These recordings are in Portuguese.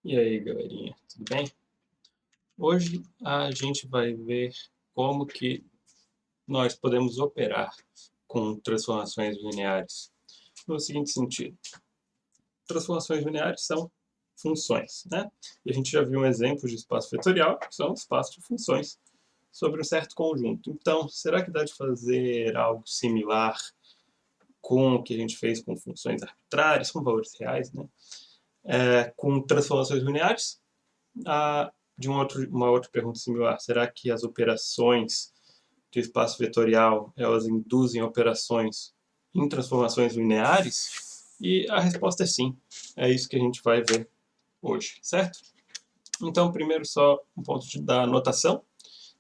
E aí, galerinha, tudo bem? Hoje a gente vai ver como que nós podemos operar com transformações lineares. No seguinte sentido, transformações lineares são funções, né? E a gente já viu um exemplo de espaço vetorial, que são espaços de funções sobre um certo conjunto. Então, será que dá de fazer algo similar com o que a gente fez com funções arbitrárias, com valores reais, né? Com transformações lineares? De uma outra pergunta similar, será que as operações de espaço vetorial elas induzem operações em transformações lineares? E a resposta é sim. É isso que a gente vai ver hoje, certo? Então, primeiro só um ponto da notação.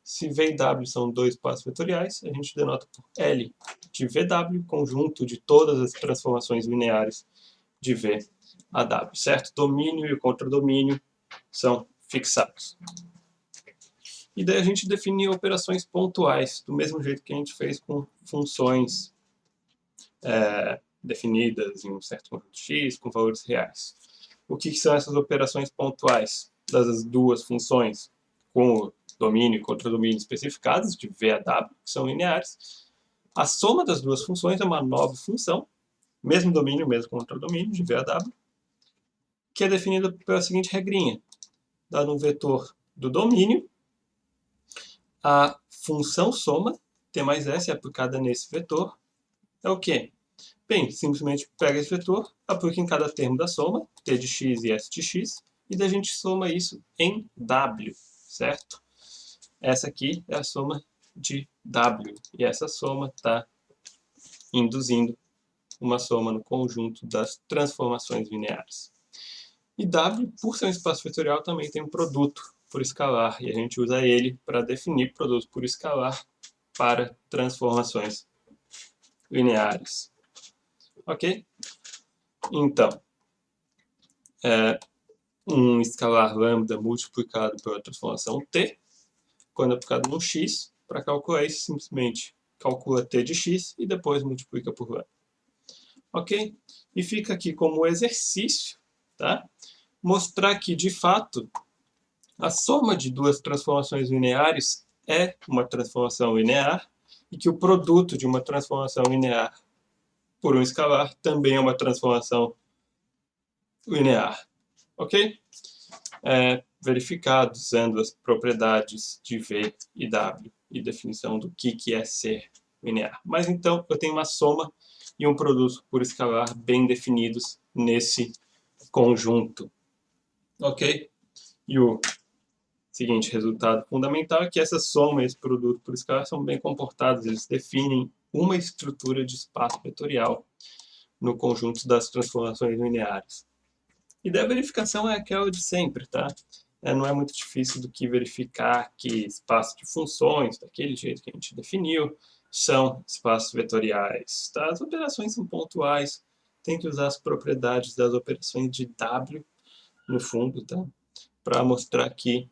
Se V e W são dois espaços vetoriais, a gente denota por L de VW, conjunto de todas as transformações lineares de V a W, certo? Domínio e contradomínio são fixados. E daí a gente define operações pontuais, do mesmo jeito que a gente fez com funções definidas em um certo conjunto X, com valores reais. O que são essas operações pontuais das duas funções, com o domínio e contradomínio especificados, de V a W, que são lineares? A soma das duas funções é uma nova função, mesmo domínio, mesmo contradomínio, de V a W, que é definida pela seguinte regrinha. Dado um vetor do domínio, a função soma, T mais S, aplicada nesse vetor, é o quê? Bem, simplesmente pega esse vetor, aplica em cada termo da soma, T de x e S de x, e daí a gente soma isso em W, certo? Essa aqui é a soma de W, e essa soma está induzindo uma soma no conjunto das transformações lineares. E W, por ser um espaço vetorial, também tem um produto por escalar, e a gente usa ele para definir produto por escalar para transformações lineares. Ok? Então, um escalar lambda multiplicado pela transformação t, quando aplicado no x, para calcular isso, simplesmente calcula t de x e depois multiplica por lambda. Ok? E fica aqui como exercício, tá? Mostrar que, de fato, a soma de duas transformações lineares é uma transformação linear e que o produto de uma transformação linear por um escalar também é uma transformação linear. Ok? Verificado usando as propriedades de V e W e definição do que é ser linear. Mas então eu tenho uma soma e um produto por escalar bem definidos nesse conjunto. Ok? E o seguinte resultado fundamental é que essa soma e esse produto por escalar são bem comportados, eles definem uma estrutura de espaço vetorial no conjunto das transformações lineares. E da verificação é aquela de sempre, tá? Não é muito difícil do que verificar que espaços de funções, daquele jeito que a gente definiu, são espaços vetoriais. Tá? As operações são pontuais, tem que usar as propriedades das operações de W no fundo, tá? Para mostrar que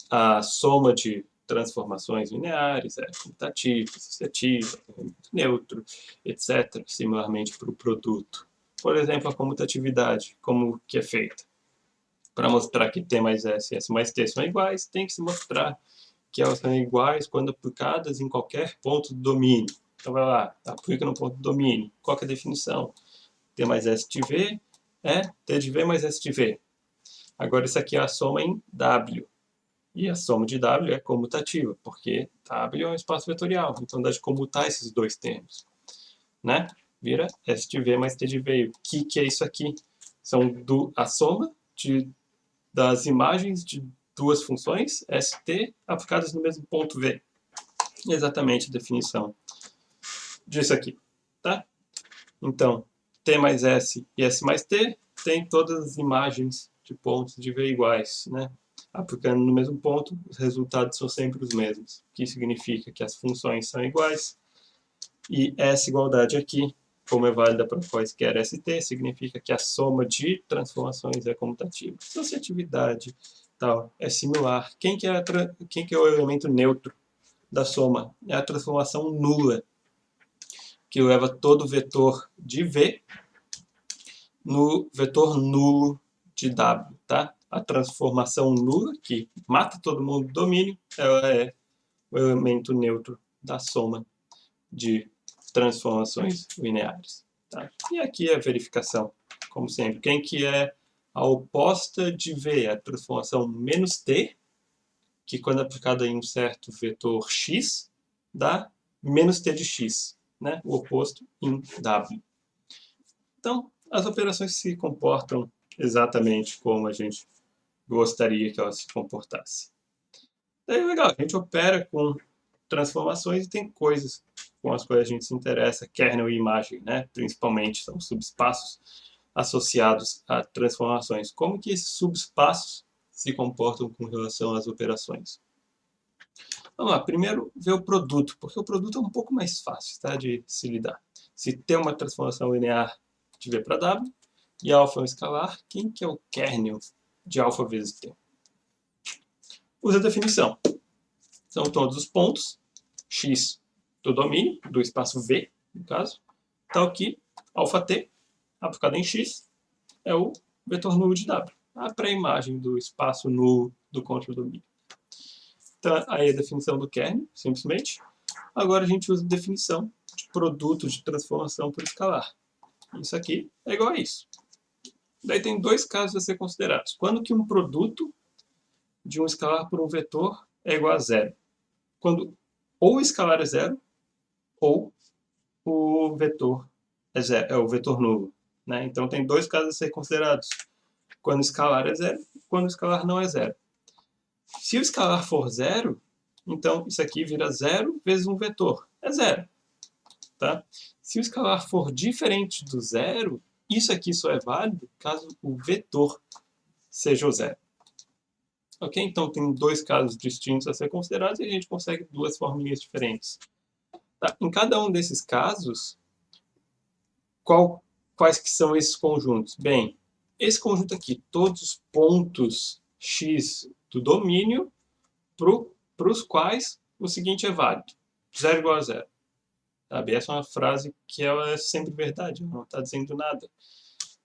a soma de transformações lineares é comutativa, associativa, neutro, etc. Similarmente para o produto. Por exemplo, a comutatividade, como que é feita? Para mostrar que T mais S e S mais T são iguais, tem que se mostrar que elas são iguais quando aplicadas em qualquer ponto do domínio. Então vai lá, aplica no ponto do domínio. Qual que é a definição? T mais S de V é T de V mais S de V. Agora isso aqui é a soma em W. E a soma de W é comutativa, porque W é um espaço vetorial. Então dá de comutar esses dois termos. Né? Vira S de V mais T de V. O que é isso aqui? São a soma das imagens de duas funções, ST, aplicadas no mesmo ponto V. Exatamente a definição disso aqui. Tá? Então, T mais S e S mais T tem todas as imagens de pontos de V iguais. Né? Aplicando no mesmo ponto, os resultados são sempre os mesmos. O que significa que as funções são iguais. E essa igualdade aqui, como é válida para quaisquer ST, significa que a soma de transformações é comutativa. Associatividade tal é similar. Quem que é o elemento neutro da soma? É a transformação nula, que leva todo o vetor de V no vetor nulo de W. Tá? a transformação nula, que mata todo mundo do domínio, ela é o elemento neutro da soma de transformações lineares. Tá? E aqui é a verificação, como sempre. Quem que é a oposta de V? A transformação menos T, que quando aplicada em um certo vetor x, dá menos T de x, né? O oposto em W. Então, as operações se comportam exatamente como a gente gostaria que elas se comportassem. Daí, legal, a gente opera com transformações e tem coisas com as quais a gente se interessa, kernel e imagem, né? Principalmente são subespaços associados a transformações. Como que esses subespaços se comportam com relação às operações? Vamos lá, primeiro ver o produto, porque o produto é um pouco mais fácil, tá, de se lidar. Se tem uma transformação linear de V para W e alfa é um escalar, quem que é o kernel de alfa vezes T? Usa a definição. São todos os pontos x do domínio, do espaço V, no caso, tal que αt, aplicado em x, é o vetor nulo de W, a pré-imagem do espaço nulo do contradomínio. Então, aí a definição do kernel, simplesmente. Agora a gente usa a definição de produto de transformação por escalar. Isso aqui é igual a isso. Daí tem dois casos a ser considerados. Quando que um produto de um escalar por um vetor é igual a zero? Quando ou o escalar é zero, ou o vetor é zero, é o vetor nulo. Né? Então tem dois casos a ser considerados. Quando o escalar é zero, quando o escalar não é zero. Se o escalar for zero, então isso aqui vira zero vezes um vetor. É zero. Tá? Se o escalar for diferente do zero, isso aqui só é válido caso o vetor seja o zero. Ok? Então tem dois casos distintos a ser considerados e a gente consegue duas formulinhas diferentes. Tá? Em cada um desses casos, quais que são esses conjuntos? Bem, esse conjunto aqui, todos os pontos x do domínio para os quais o seguinte é válido. 0 igual a 0. Sabe? Essa é uma frase que ela é sempre verdade, não está dizendo nada.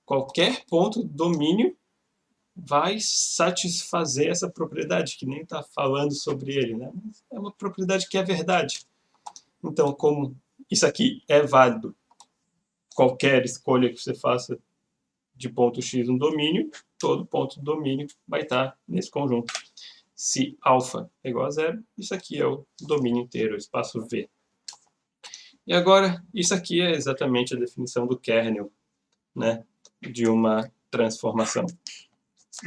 Qualquer ponto do domínio vai satisfazer essa propriedade, que nem está falando sobre ele. Né? É uma propriedade que é verdade. Então, como isso aqui é válido, qualquer escolha que você faça de ponto x no domínio, todo ponto do domínio vai estar nesse conjunto. Se alfa é igual a zero, isso aqui é o domínio inteiro, o espaço V. E agora, isso aqui é exatamente a definição do kernel, né, de uma transformação.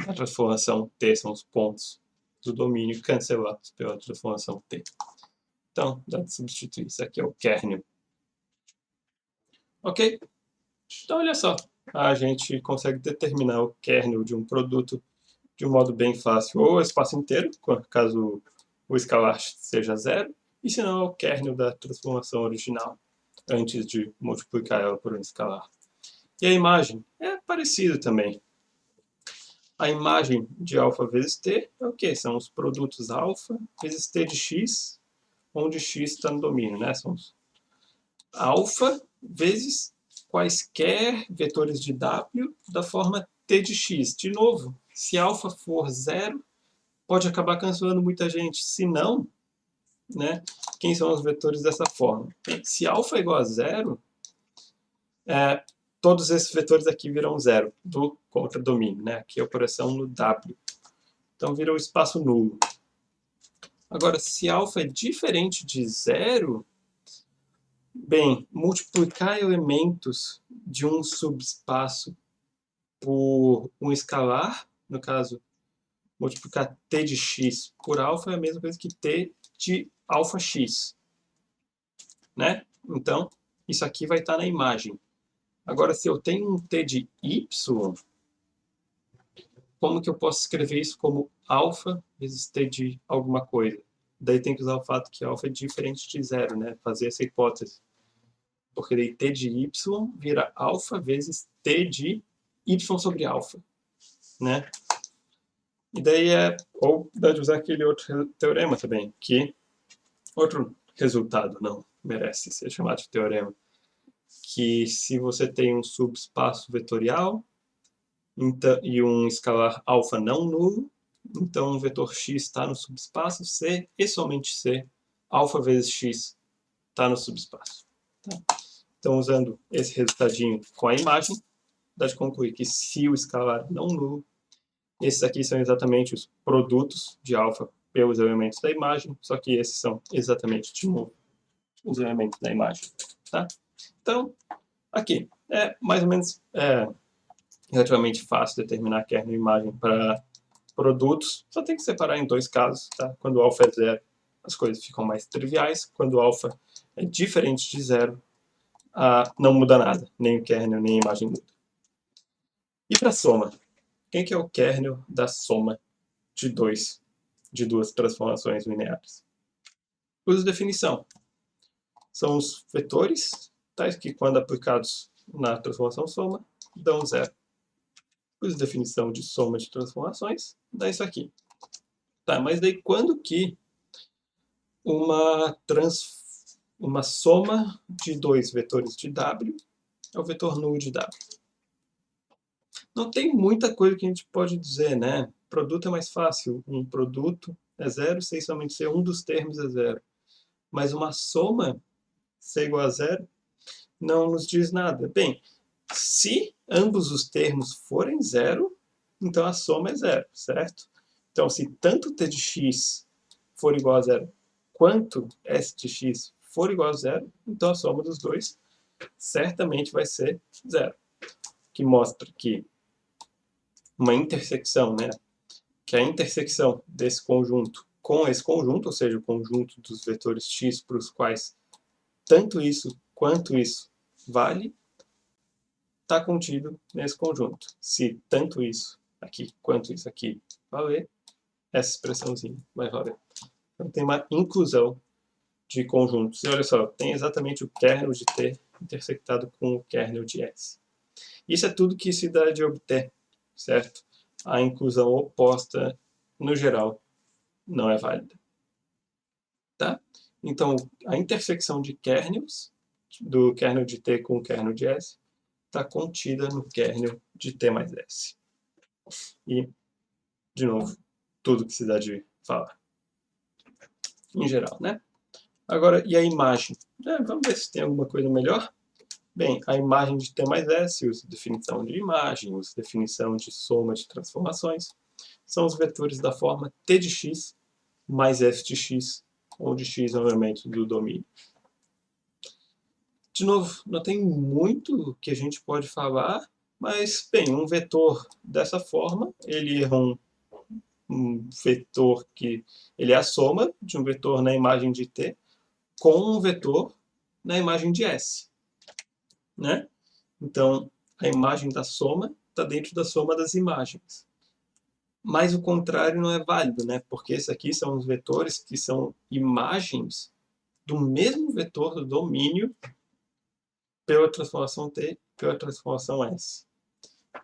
A transformação T são os pontos do domínio cancelados pela transformação T. Então, dá de substituir. Isso aqui é o kernel. Ok? Então, olha só. A gente consegue determinar o kernel de um produto de um modo bem fácil. Ou o espaço inteiro, caso o escalar seja zero, e se não, é o kernel da transformação original, antes de multiplicar ela por um escalar. E a imagem é parecida também. A imagem de alfa vezes t é o quê? São os produtos alfa vezes t de x, onde x está no domínio, né? São os alfa vezes quaisquer vetores de w da forma t de x. De novo, se alfa for zero, pode acabar cancelando muita gente. Se não, né, quem são os vetores dessa forma? Se alfa é igual a zero, todos esses vetores aqui viram zero do contradomínio. Né? Aqui é a operação no W. Então vira o espaço nulo. Agora, se alfa é diferente de zero, bem, multiplicar elementos de um subespaço por um escalar, no caso, multiplicar t de x por alfa é a mesma coisa que t de alfa x. Né? Então, isso aqui vai estar na imagem. Agora, se eu tenho um t de y, como que eu posso escrever isso como alfa vezes t de alguma coisa? Daí tem que usar o fato que alfa é diferente de zero, né? Fazer essa hipótese. Porque daí t de y vira alfa vezes t de y sobre alfa, né? E daí ou dá de usar aquele outro teorema também, que outro resultado não merece ser chamado de teorema, que se você tem um subespaço vetorial, então, e um escalar alfa não nulo, então o vetor x está no subespaço C e somente C, alfa vezes x está no subespaço. Tá? Então, usando esse resultadinho com a imagem, dá de concluir que se o escalar não nulo, esses aqui são exatamente os produtos de alfa pelos elementos da imagem, só que esses são exatamente, de novo, os elementos da imagem. Tá? Então, aqui, é mais ou menos relativamente fácil determinar kernel e imagem para produtos, só tem que separar em dois casos. Tá? Quando alfa é zero, as coisas ficam mais triviais. Quando alfa é diferente de zero, não muda nada, nem o kernel, nem a imagem muda. E para soma? Quem que é o kernel da soma de duas transformações lineares? Uso definição. São os vetores, tais que quando aplicados na transformação soma, dão zero. Uso definição de soma de transformações, dá isso aqui. Tá, mas daí quando que uma soma de dois vetores de W é o vetor nulo de W? Não tem muita coisa que a gente pode dizer, né? Produto é mais fácil. Um produto é zero, se somente ser um dos termos é zero. Mas uma soma ser igual a zero não nos diz nada. Bem, se ambos os termos forem zero, então a soma é zero, certo? Então, se tanto t de x for igual a zero, quanto s de x for igual a zero, então a soma dos dois certamente vai ser zero. Que mostra que uma intersecção, né? Que a intersecção desse conjunto com esse conjunto, ou seja, o conjunto dos vetores x para os quais tanto isso quanto isso vale, está contido nesse conjunto. Se tanto isso aqui quanto isso aqui valer, essa expressãozinha vai valer. Então tem uma inclusão de conjuntos. E olha só, tem exatamente o kernel de T intersectado com o kernel de S. Isso é tudo que se dá de obter, certo? A inclusão oposta, no geral, não é válida. Tá? Então, a intersecção de kernels, do kernel de T com o kernel de S, está contida no kernel de T mais S. E, de novo, tudo que se dá de falar. Em geral, né? Agora, e a imagem? Vamos ver se tem alguma coisa melhor. Bem, a imagem de T mais S usa definição de imagem, usa definição de soma de transformações. São os vetores da forma T de x mais S de x, onde x é um elemento do domínio. De novo, não tem muito que a gente pode falar, mas, bem, um vetor dessa forma, ele é um vetor que ele é a soma de um vetor na imagem de T com um vetor na imagem de S. Né? Então, a imagem da soma está dentro da soma das imagens. Mas o contrário não é válido, né? Porque esses aqui são os vetores que são imagens do mesmo vetor do domínio pela transformação T, pela transformação S.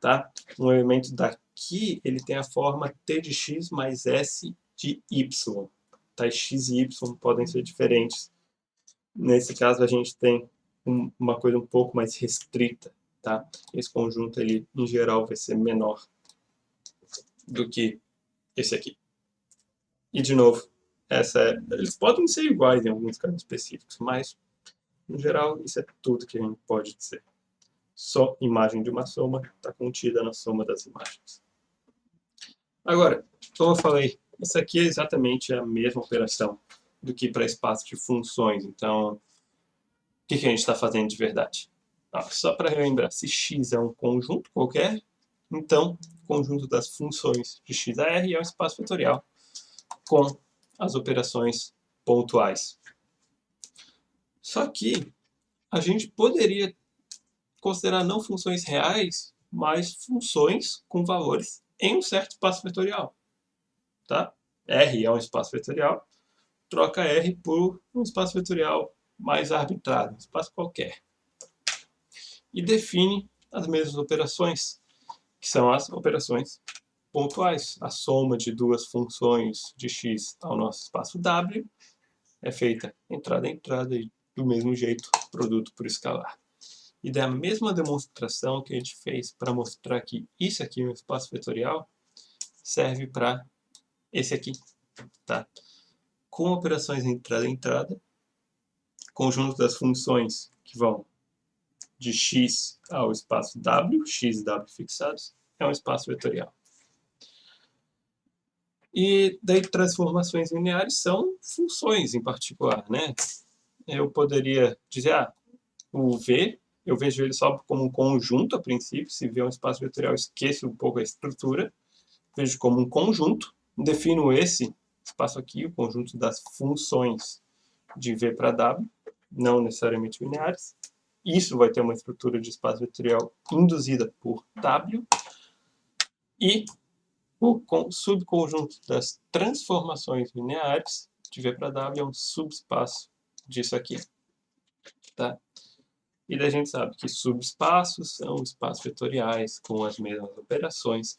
Tá? Um elemento daqui, ele tem a forma T de x mais S de y. Tá? X e y podem ser diferentes. Nesse caso, a gente tem uma coisa um pouco mais restrita. Tá? Esse conjunto, ele, em geral, vai ser menor do que esse aqui. E, de novo, eles podem ser iguais em alguns casos específicos, mas, em geral, isso é tudo que a gente pode dizer. Só imagem de uma soma está contida na soma das imagens. Agora, como eu falei, isso aqui é exatamente a mesma operação do que para espaço de funções. Então, o que a gente está fazendo de verdade? Só para relembrar, se x é um conjunto qualquer, então o conjunto das funções de x a r é um espaço vetorial com as operações pontuais. Só que a gente poderia considerar não funções reais, mas funções com valores em um certo espaço vetorial. Tá? R é um espaço vetorial, troca R por um espaço vetorial mais arbitrário, um espaço qualquer. E define as mesmas operações, que são as operações pontuais. A soma de duas funções de x ao nosso espaço W é feita entrada a entrada e do mesmo jeito produto por escalar. E da mesma demonstração que a gente fez para mostrar que isso aqui é um espaço vetorial, serve para esse aqui, tá? Com operações entrada-entrada, conjunto das funções que vão de x ao espaço w, x e w fixados, é um espaço vetorial. E daí transformações lineares são funções em particular, né? Eu poderia dizer, o V, eu vejo ele só como um conjunto a princípio. Se V é um espaço vetorial, esqueço um pouco a estrutura. Vejo como um conjunto. Defino esse espaço aqui, o conjunto das funções de V para W, não necessariamente lineares. Isso vai ter uma estrutura de espaço vetorial induzida por W. E o subconjunto das transformações lineares de V para W é um subespaço disso aqui. Tá? E daí a gente sabe que subespaços são espaços vetoriais com as mesmas operações,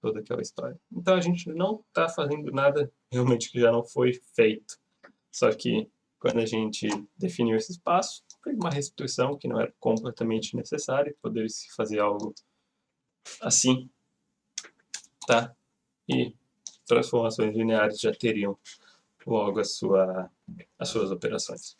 toda aquela história. Então a gente não está fazendo nada realmente que já não foi feito. Só que quando a gente definiu esse espaço, foi uma restituição que não era completamente necessária, poderia se fazer algo assim, tá? E transformações lineares já teriam logo as suas operações.